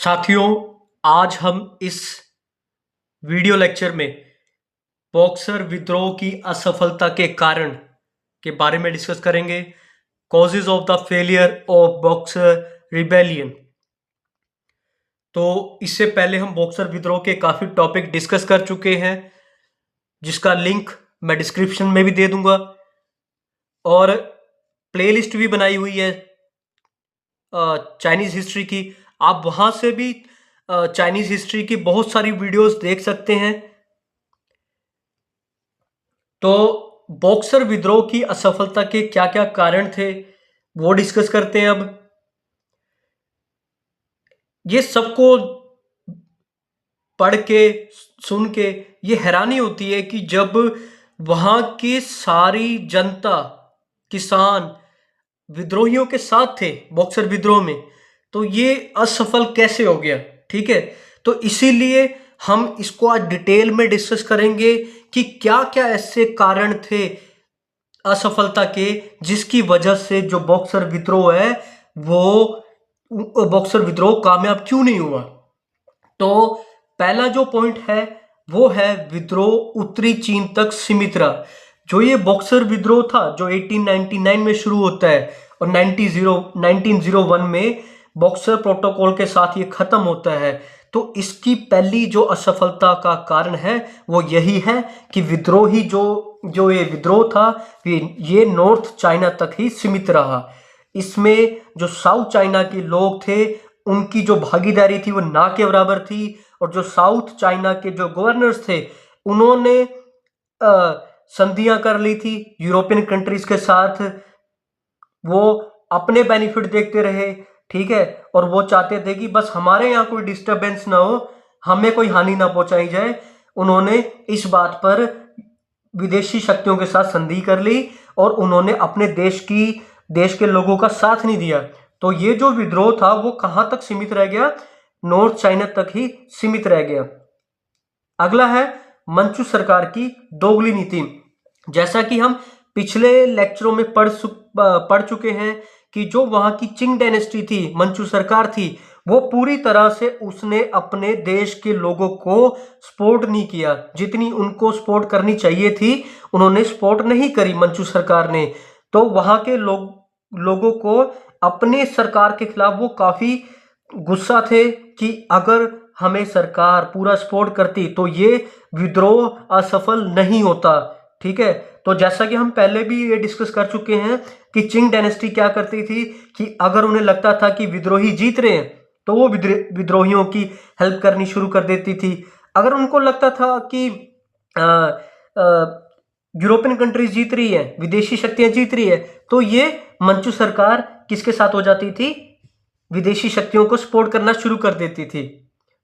साथियों, आज हम इस वीडियो लेक्चर में बॉक्सर विद्रोह की असफलता के कारण के बारे में डिस्कस करेंगे। Causes of the failure of boxer rebellion. तो इससे पहले हम बॉक्सर विद्रोह के काफ़ी टॉपिक डिस्कस कर चुके हैं, जिसका लिंक मैं डिस्क्रिप्शन में भी दे दूंगा, और प्लेलिस्ट भी बनाई हुई है चाइनीज़ हिस्ट्री की। आप वहाँ से भी चाइनीज़ हिस्ट्री की बहुत सारी वीडियोस देख सकते हैं। तो बॉक्सर विद्रोह की असफलता के क्या क्या कारण थे वो डिस्कस करते हैं। अब ये सबको पढ़ के सुन के ये हैरानी होती है कि जब वहाँ की सारी जनता, किसान विद्रोहियों के साथ थे बॉक्सर विद्रोह में, तो ये असफल कैसे हो गया। ठीक है, तो इसीलिए हम इसको आज डिटेल में डिस्कस करेंगे कि क्या क्या ऐसे कारण थे असफलता के, जिसकी वजह से जो बॉक्सर विद्रोह है वो बॉक्सर विद्रोह कामयाब क्यों नहीं हुआ। तो पहला जो पॉइंट है वो है विद्रोह उत्तरी चीन तक सीमित रहा। जो ये बॉक्सर विद्रोह था जो 1899 में शुरू होता है और 1901 में बॉक्सर प्रोटोकॉल के साथ ये खत्म होता है, तो इसकी पहली जो असफलता का कारण है वो यही है कि विद्रोही जो जो ये विद्रोह था ये नॉर्थ चाइना तक ही सीमित रहा। इसमें जो साउथ चाइना के लोग थे उनकी जो भागीदारी थी वो ना के बराबर थी, और जो साउथ चाइना के जो गवर्नर्स थे उन्होंने संधियां कर ली थी यूरोपियन कंट्रीज के साथ। वो अपने बेनिफिट देखते रहे, ठीक है, और वो चाहते थे कि बस हमारे यहाँ कोई डिस्टरबेंस ना हो, हमें कोई हानि ना पहुंचाई जाए। उन्होंने इस बात पर विदेशी शक्तियों के साथ संधि कर ली और उन्होंने अपने देश के लोगों का साथ नहीं दिया। तो ये जो विद्रोह था वो कहां तक सीमित रह गया, नॉर्थ चाइना तक ही सीमित रह गया। अगला है मंचू सरकार की दोगली नीति। जैसा कि हम पिछले लेक्चरों में पढ़ चुके हैं कि जो वहां की चिंग डायनेस्टी थी, मंचू सरकार थी, वो पूरी तरह से उसने अपने देश के लोगों को सपोर्ट नहीं किया। जितनी उनको सपोर्ट करनी चाहिए थी उन्होंने सपोर्ट नहीं करी मंचू सरकार ने। तो वहां के लोगों को अपने सरकार के खिलाफ वो काफी गुस्सा थे कि अगर हमें सरकार पूरा सपोर्ट करती तो ये विद्रोह असफल नहीं होता। ठीक है, तो जैसा कि हम पहले भी ये डिस्कस कर चुके हैं कि चिंग डायनेस्टी क्या करती थी कि अगर उन्हें लगता था कि विद्रोही जीत रहे हैं तो वो विद्रोहियों की हेल्प करनी शुरू कर देती थी। अगर उनको लगता था कि यूरोपियन कंट्रीज जीत रही है, विदेशी शक्तियां जीत रही है, तो ये मंचू सरकार किसके साथ हो जाती थी, विदेशी शक्तियों को सपोर्ट करना शुरू कर देती थी।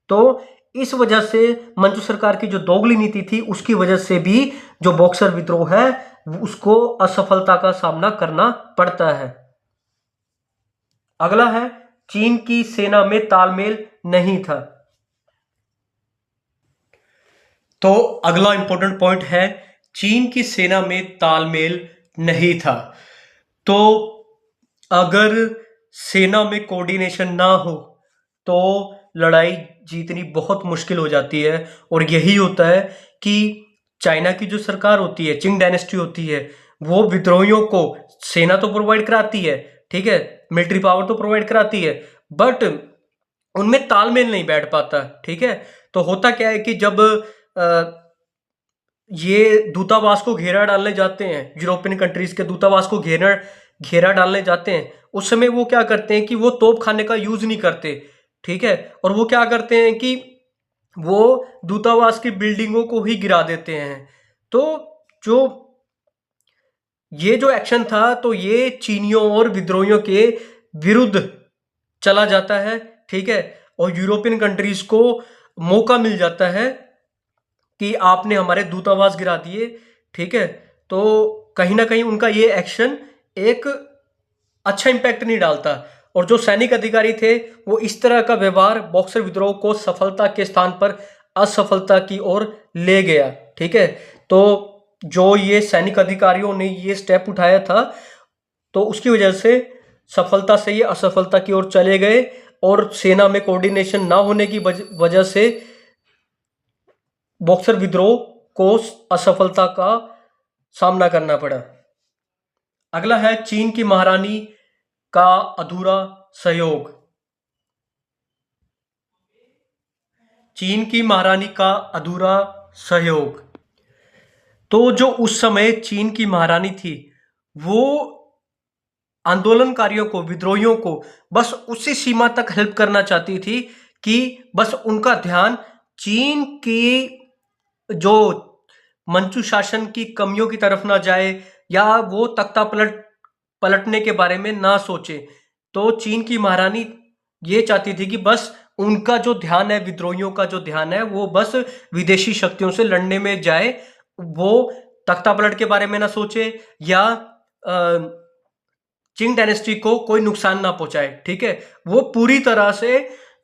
तो इस वजह से मंचू सरकार की जो दोगली नीति थी उसकी वजह से भी जो बॉक्सर विद्रोह है उसको असफलता का सामना करना पड़ता है। अगला है चीन की सेना में तालमेल नहीं था। तो अगला इंपॉर्टेंट पॉइंट है चीन की सेना में तालमेल नहीं था। तो अगर सेना में कोऑर्डिनेशन ना हो तो लड़ाई जीतनी बहुत मुश्किल हो जाती है, और यही होता है कि चाइना की जो सरकार होती है, चिंग डायनेस्टी होती है, वो विद्रोहियों को सेना तो प्रोवाइड कराती है, ठीक है, मिलिट्री पावर तो प्रोवाइड कराती है, बट उनमें तालमेल नहीं बैठ पाता। ठीक है, तो होता क्या है कि जब ये दूतावास को घेरा डालने जाते हैं, यूरोपियन कंट्रीज के दूतावास को घेरा डालने जाते हैं, उस समय वो क्या करते हैं कि वो तोप खाने का यूज नहीं करते। ठीक है, और वो क्या करते हैं कि वो दूतावास की बिल्डिंगों को ही गिरा देते हैं। तो जो ये जो एक्शन था तो ये चीनियों और विद्रोहियों के विरुद्ध चला जाता है। ठीक है, और यूरोपियन कंट्रीज को मौका मिल जाता है कि आपने हमारे दूतावास गिरा दिए। ठीक है, तो कहीं ना कहीं उनका ये एक्शन एक अच्छा इंपैक्ट नहीं डालता, और जो सैनिक अधिकारी थे वो इस तरह का व्यवहार बॉक्सर विद्रोह को सफलता के स्थान पर असफलता की ओर ले गया। ठीक है, तो जो ये सैनिक अधिकारियों ने ये स्टेप उठाया था तो उसकी वजह से सफलता से ये असफलता की ओर चले गए। और सेना में कोऑर्डिनेशन ना होने की वजह से बॉक्सर विद्रोह को असफलता का सामना करना पड़ा। अगला है चीन की महारानी का अधूरा सहयोग। चीन की महारानी का अधूरा सहयोग। तो जो उस समय चीन की महारानी थी, वो आंदोलनकारियों को, विद्रोहियों को बस उसी सीमा तक हेल्प करना चाहती थी कि बस उनका ध्यान चीन की जो मंचू शासन की कमियों की तरफ ना जाए या वो तख्ता पलटने के बारे में ना सोचे। तो चीन की महारानी ये चाहती थी कि बस उनका जो ध्यान है, विद्रोहियों का जो ध्यान है, वो बस विदेशी शक्तियों से लड़ने में जाए, वो तख्ता पलट के बारे में ना सोचे या चिंग डायनेस्टी को कोई नुकसान ना पहुंचाए। ठीक है, वो पूरी तरह से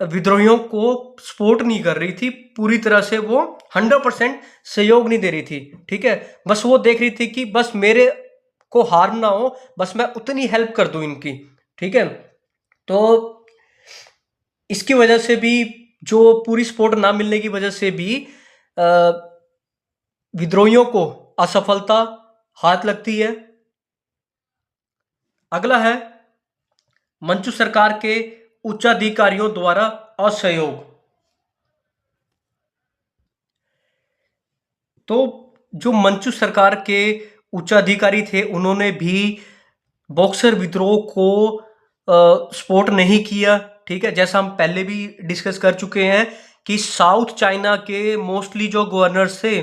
विद्रोहियों को सपोर्ट नहीं कर रही थी, पूरी तरह से वो 100% सहयोग नहीं दे रही थी। ठीक है, बस वो देख रही थी कि बस मेरे को हार्म ना हो, बस मैं उतनी हेल्प कर दूं इनकी। ठीक है, तो इसकी वजह से भी, जो पूरी सपोर्ट ना मिलने की वजह से भी विद्रोहियों को असफलता हाथ लगती है। अगला है मंचू सरकार के उच्चाधिकारियों द्वारा असहयोग। तो जो मंचू सरकार के उच्चाधिकारी थे, उन्होंने भी बॉक्सर विद्रोह को सपोर्ट नहीं किया। ठीक है, जैसा हम पहले भी डिस्कस कर चुके हैं कि साउथ चाइना के मोस्टली जो गवर्नर्स थे,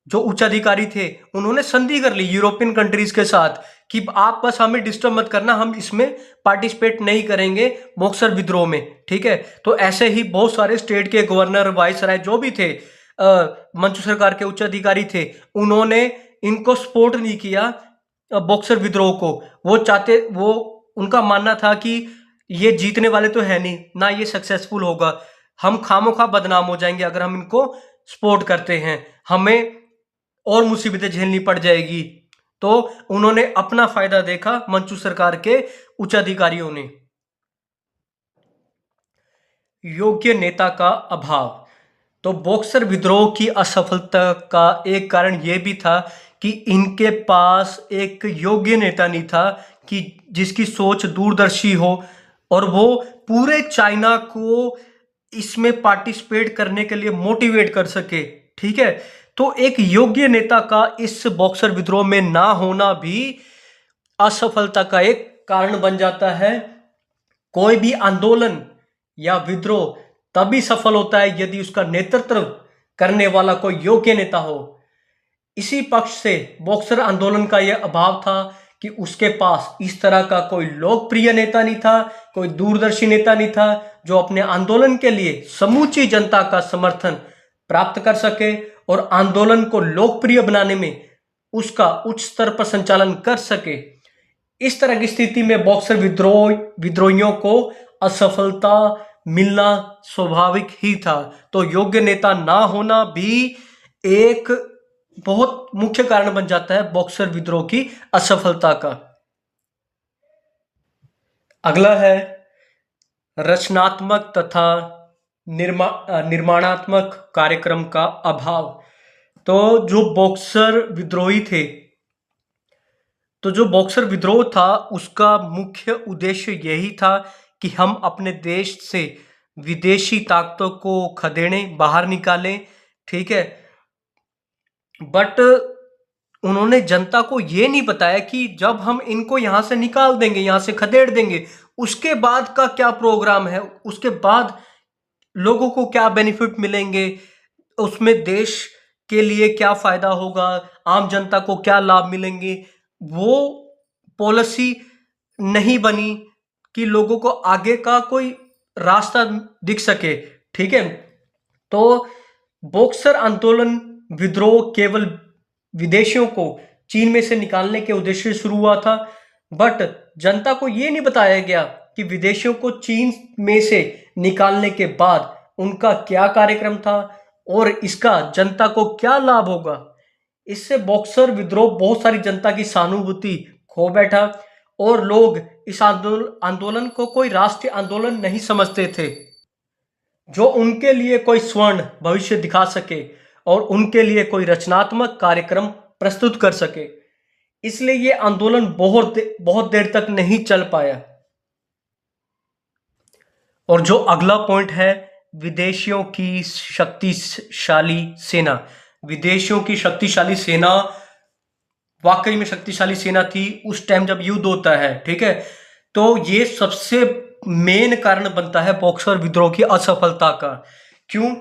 जो उच्चाधिकारी थे, उन्होंने संधि कर ली यूरोपियन कंट्रीज के साथ कि आप बस हमें डिस्टर्ब मत करना, हम इसमें पार्टिसिपेट नहीं करेंगे बॉक्सर विद्रोह में। ठीक है, तो ऐसे ही बहुत सारे स्टेट के गवर्नर, वाइसराय जो भी थे, मंचू सरकार के उच्चाधिकारी थे, उन्होंने इनको सपोर्ट नहीं किया बॉक्सर विद्रोह को। वो उनका मानना था कि ये जीतने वाले तो है नहीं ना, ये सक्सेसफुल होगा, हम खामोखा बदनाम हो जाएंगे अगर हम इनको सपोर्ट करते हैं, हमें और मुसीबतें झेलनी पड़ जाएगी। तो उन्होंने अपना फायदा देखा मंचू सरकार के उच्चाधिकारियों ने। योग्य नेता का अभाव। तो बॉक्सर विद्रोह की असफलता का एक कारण यह भी था कि इनके पास एक योग्य नेता नहीं था कि जिसकी सोच दूरदर्शी हो और वो पूरे चाइना को इसमें पार्टिसिपेट करने के लिए मोटिवेट कर सके। ठीक है, तो एक योग्य नेता का इस बॉक्सर विद्रोह में ना होना भी असफलता का एक कारण बन जाता है। कोई भी आंदोलन या विद्रोह तभी सफल होता है यदि उसका नेतृत्व करने वाला कोई योग्य नेता हो। इसी पक्ष से बॉक्सर आंदोलन का यह अभाव था कि उसके पास इस तरह का कोई लोकप्रिय नेता नहीं था, कोई दूरदर्शी नेता नहीं था जो अपने आंदोलन के लिए समूची जनता का समर्थन प्राप्त कर सके और आंदोलन को लोकप्रिय बनाने में उसका उच्च स्तर पर संचालन कर सके। इस तरह की स्थिति में बॉक्सर विद्रोहियों को असफलता मिलना स्वाभाविक ही था। तो योग्य नेता ना होना भी एक बहुत मुख्य कारण बन जाता है बॉक्सर विद्रोह की असफलता का। अगला है रचनात्मक तथा निर्माणात्मक कार्यक्रम का अभाव। तो जो बॉक्सर विद्रोही थे, तो जो बॉक्सर विद्रोह था उसका मुख्य उद्देश्य यही था कि हम अपने देश से विदेशी ताकतों को खदेड़ें, बाहर निकालें। ठीक है, बट उन्होंने जनता को ये नहीं बताया कि जब हम इनको यहां से निकाल देंगे, यहां से खदेड़ देंगे, उसके बाद का क्या प्रोग्राम है, उसके बाद लोगों को क्या बेनिफिट मिलेंगे, उसमें देश के लिए क्या फायदा होगा, आम जनता को क्या लाभ मिलेंगे। वो पॉलिसी नहीं बनी कि लोगों को आगे का कोई रास्ता दिख सके। ठीक है, तो बॉक्सर आंदोलन विद्रोह केवल विदेशियों को चीन में से निकालने के उद्देश्य से शुरू हुआ था, बट जनता को यह नहीं बताया गया कि विदेशियों को चीन में से निकालने के बाद उनका क्या कार्यक्रम था और इसका जनता को क्या लाभ होगा। इससे बॉक्सर विद्रोह बहुत सारी जनता की सहानुभूति खो बैठा और लोग इस आंदोलन को कोई राष्ट्रीय आंदोलन नहीं समझते थे, जो उनके लिए कोई स्वर्ण भविष्य दिखा सके और उनके लिए कोई रचनात्मक कार्यक्रम प्रस्तुत कर सके। इसलिए ये आंदोलन बहुत देर तक नहीं चल पाया। और जो अगला पॉइंट है, विदेशियों की शक्तिशाली सेना। विदेशियों की शक्तिशाली सेना वाकई में शक्तिशाली सेना थी उस टाइम जब युद्ध होता है, ठीक है। तो ये सबसे मेन कारण बनता है बॉक्सर विद्रोह की असफलता का। क्यों?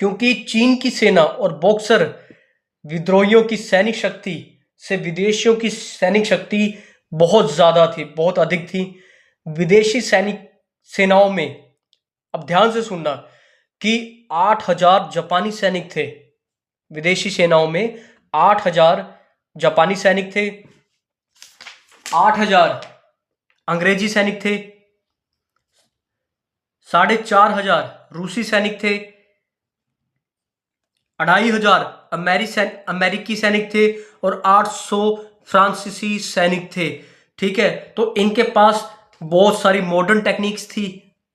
क्योंकि चीन की सेना और बॉक्सर विद्रोहियों की सैनिक शक्ति से विदेशियों की सैनिक शक्ति बहुत ज्यादा थी, बहुत अधिक थी। विदेशी सैनिक सेनाओं में, अब ध्यान से सुनना, कि 8,000 जापानी सैनिक थे। विदेशी सेनाओं में 8,000 जापानी सैनिक थे, 8,000 अंग्रेजी सैनिक थे, 4,500 रूसी सैनिक थे, 2,500 अमेरिकी सैनिक थे और 800 फ्रांसीसी सैनिक थे, ठीक है। तो इनके पास बहुत सारी मॉडर्न टेक्निक्स थी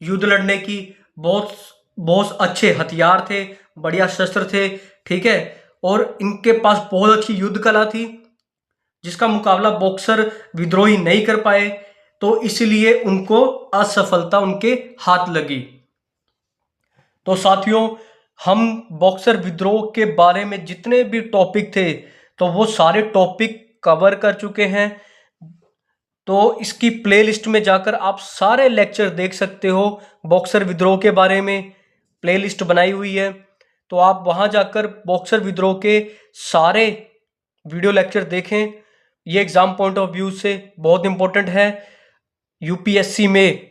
युद्ध लड़ने की, बहुत अच्छे हथियार थे, बढ़िया शस्त्र थे, ठीक है। और इनके पास बहुत अच्छी युद्ध कला थी, जिसका मुकाबला बॉक्सर विद्रोही नहीं कर पाए। तो इसलिए उनको असफलता उनके हाथ लगी। तो साथियों, हम बॉक्सर विद्रोह के बारे में जितने भी टॉपिक थे, तो वो सारे टॉपिक कवर कर चुके हैं। तो इसकी प्लेलिस्ट में जाकर आप सारे लेक्चर देख सकते हो। बॉक्सर विद्रोह के बारे में प्लेलिस्ट बनाई हुई है, तो आप वहां जाकर बॉक्सर विद्रोह के सारे वीडियो लेक्चर देखें। ये एग्जाम पॉइंट ऑफ व्यू से बहुत इंपॉर्टेंट है। यूपीएससी में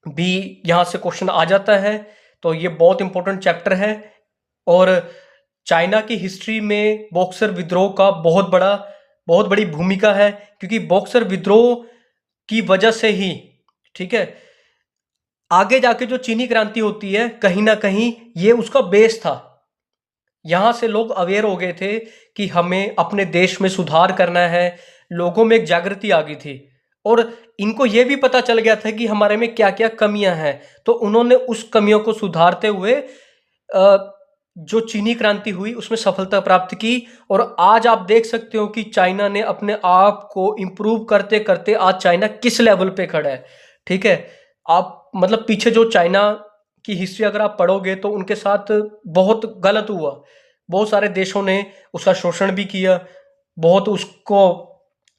भी यहाँ से क्वेश्चन आ जाता है, तो ये बहुत इंपॉर्टेंट चैप्टर है। और चाइना की हिस्ट्री में बॉक्सर विद्रोह का बहुत बड़ी भूमिका है, क्योंकि बॉक्सर विद्रोह की वजह से ही, ठीक है, आगे जाके जो चीनी क्रांति होती है, कहीं ना कहीं ये उसका बेस था। यहां से लोग अवेयर हो गए थे कि हमें अपने देश में सुधार करना है, लोगों में एक जागृति आ गई थी। और इनको यह भी पता चल गया था कि हमारे में क्या क्या कमियां हैं, तो उन्होंने उस कमियों को सुधारते हुए जो चीनी क्रांति हुई उसमें सफलता प्राप्त की। और आज आप देख सकते हो कि चाइना ने अपने आप को इंप्रूव करते करते आज चाइना किस लेवल पे खड़ा है, ठीक है। आप मतलब पीछे जो चाइना की हिस्ट्री अगर आप पढ़ोगे तो उनके साथ बहुत गलत हुआ, बहुत सारे देशों ने उसका शोषण भी किया, बहुत उसको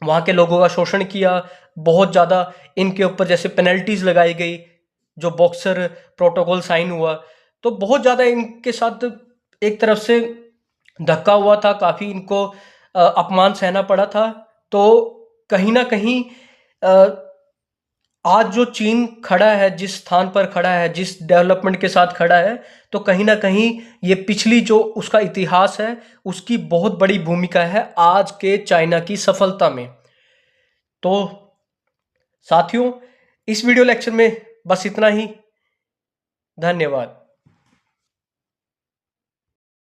वहाँ के लोगों का शोषण किया, बहुत ज़्यादा इनके ऊपर जैसे पेनल्टीज लगाई गई, जो बॉक्सर प्रोटोकॉल साइन हुआ, तो बहुत ज़्यादा इनके साथ एक तरफ से धक्का हुआ था, काफ़ी इनको अपमान सहना पड़ा था। तो कहीं ना कहीं आज जो चीन खड़ा है, जिस स्थान पर खड़ा है, जिस डेवलपमेंट के साथ खड़ा है, तो कहीं ना कहीं ये पिछली जो उसका इतिहास है उसकी बहुत बड़ी भूमिका है आज के चाइना की सफलता में। तो साथियों, इस वीडियो लेक्चर में बस इतना ही। धन्यवाद।